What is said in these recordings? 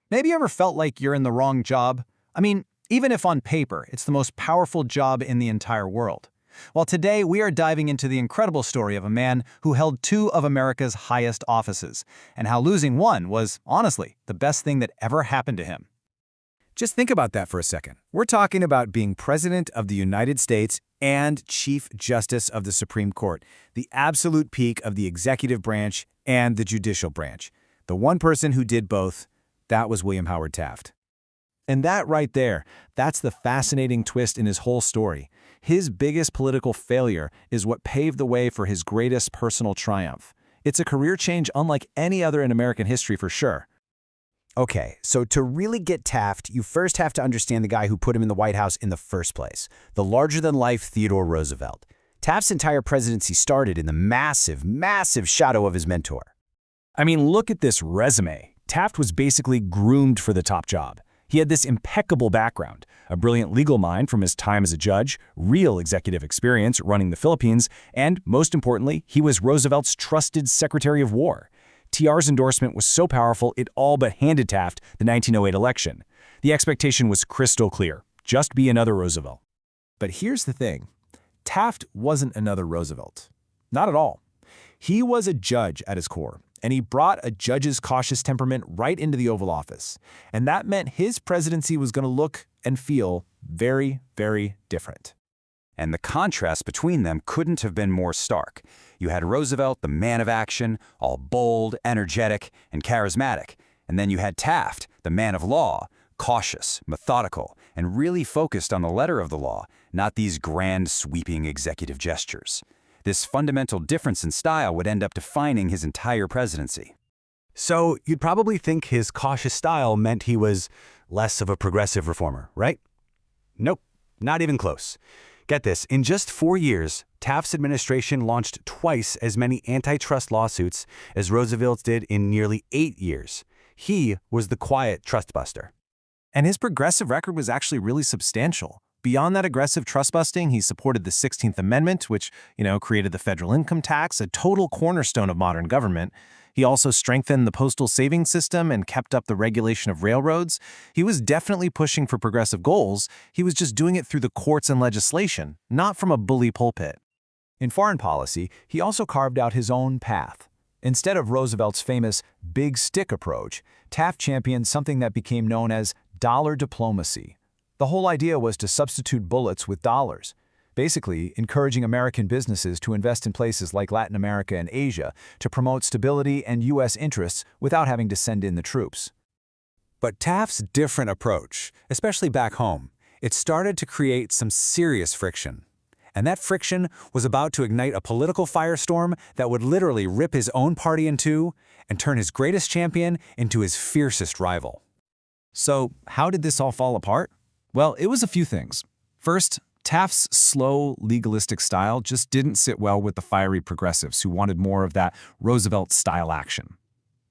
Maybe you ever felt like you're in the wrong job? I mean, even if on paper, it's the most powerful job in the entire world. Well, today we are diving into the incredible story of a man who held two of America's highest offices, and how losing one was, honestly, the best thing that ever happened to him. Just think about that for a second. We're talking about being President of the United States and Chief Justice of the Supreme Court, the absolute peak of the executive branch and the judicial branch. The one person who did both, that was William Howard Taft. And that right there, that's the fascinating twist in his whole story. His biggest political failure is what paved the way for his greatest personal triumph. It's a career change unlike any other in American history for sure. Okay, so to really get Taft, you first have to understand the guy who put him in the White House in the first place, the larger-than-life Theodore Roosevelt. Taft's entire presidency started in the massive, massive shadow of his mentor. I mean, look at this resume. Taft was basically groomed for the top job. He had this impeccable background, a brilliant legal mind from his time as a judge, real executive experience running the Philippines, and, most importantly, he was Roosevelt's trusted Secretary of War. TR's endorsement was so powerful it all but handed Taft the 1908 election. The expectation was crystal clear: just be another Roosevelt. But here's the thing. Taft wasn't another Roosevelt. Not at all. He was a judge at his core, and he brought a judge's cautious temperament right into the Oval Office. And that meant his presidency was going to look and feel very, very different. And the contrast between them couldn't have been more stark. You had Roosevelt, the man of action, all bold, energetic, and charismatic. And then you had Taft, the man of law, cautious, methodical, and really focused on the letter of the law, not these grand, sweeping executive gestures. This fundamental difference in style would end up defining his entire presidency. So you'd probably think his cautious style meant he was less of a progressive reformer, right? Nope, not even close. Get this, in just 4 years, Taft's administration launched twice as many antitrust lawsuits as Roosevelt's did in nearly 8 years. He was the quiet trust buster. And his progressive record was actually really substantial. Beyond that aggressive trust busting, he supported the 16th Amendment, which, created the federal income tax, a total cornerstone of modern government. He also strengthened the postal savings system and kept up the regulation of railroads. He was definitely pushing for progressive goals. He was just doing it through the courts and legislation, not from a bully pulpit. In foreign policy, he also carved out his own path. Instead of Roosevelt's famous big stick approach, Taft championed something that became known as dollar diplomacy. The whole idea was to substitute bullets with dollars, basically encouraging American businesses to invest in places like Latin America and Asia to promote stability and U.S. interests without having to send in the troops. But Taft's different approach, especially back home, it started to create some serious friction. And that friction was about to ignite a political firestorm that would literally rip his own party in two and turn his greatest champion into his fiercest rival. So, how did this all fall apart? Well, it was a few things. First, Taft's slow, legalistic style just didn't sit well with the fiery progressives who wanted more of that Roosevelt-style action.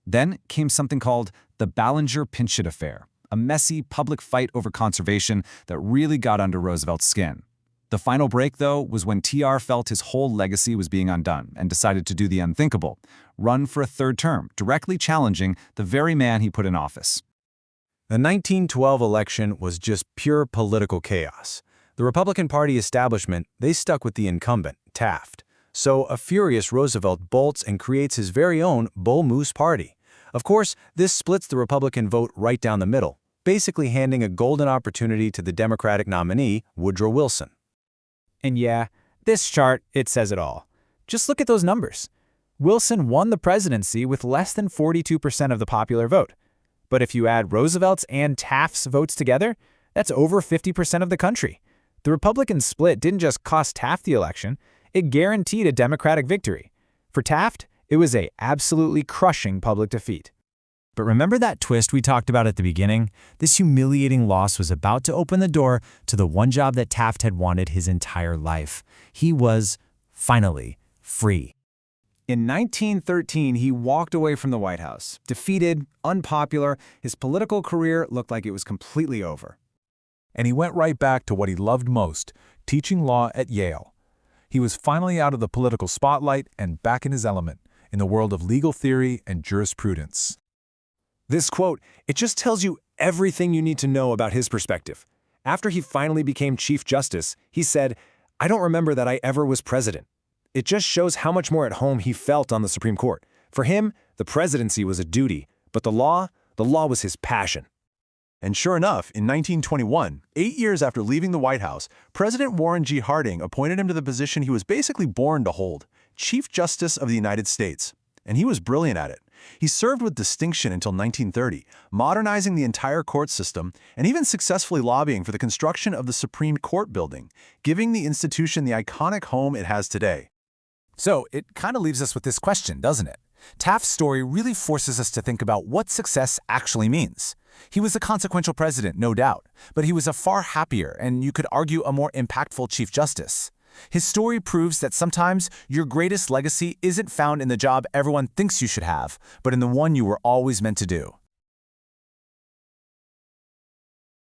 Then came something called the Ballinger-Pinchot affair, a messy public fight over conservation that really got under Roosevelt's skin. The final break, though, was when TR felt his whole legacy was being undone and decided to do the unthinkable, run for a third term, directly challenging the very man he put in office. The 1912 election was just pure political chaos. The Republican Party establishment, they stuck with the incumbent, Taft. So a furious Roosevelt bolts and creates his very own Bull Moose Party. Of course, this splits the Republican vote right down the middle, basically handing a golden opportunity to the Democratic nominee, Woodrow Wilson. And yeah, this chart, it says it all. Just look at those numbers. Wilson won the presidency with less than 42% of the popular vote. But if you add Roosevelt's and Taft's votes together, that's over 50% of the country. The Republican split didn't just cost Taft the election, it guaranteed a Democratic victory. For Taft, it was an absolutely crushing public defeat. But remember that twist we talked about at the beginning? This humiliating loss was about to open the door to the one job that Taft had wanted his entire life. He was, finally, free. In 1913, he walked away from the White House. Defeated, unpopular, his political career looked like it was completely over. And he went right back to what he loved most, teaching law at Yale. He was finally out of the political spotlight and back in his element, in the world of legal theory and jurisprudence. This quote, it just tells you everything you need to know about his perspective. After he finally became Chief Justice, he said, "I don't remember that I ever was president." It just shows how much more at home he felt on the Supreme Court. For him, the presidency was a duty, but the law was his passion. And sure enough, in 1921, 8 years after leaving the White House, President Warren G. Harding appointed him to the position he was basically born to hold, Chief Justice of the United States. And he was brilliant at it. He served with distinction until 1930, modernizing the entire court system and even successfully lobbying for the construction of the Supreme Court building, giving the institution the iconic home it has today. So it kind of leaves us with this question, doesn't it? Taft's story really forces us to think about what success actually means. He was a consequential president, no doubt, but he was a far happier and you could argue a more impactful Chief Justice. His story proves that sometimes your greatest legacy isn't found in the job everyone thinks you should have, but in the one you were always meant to do.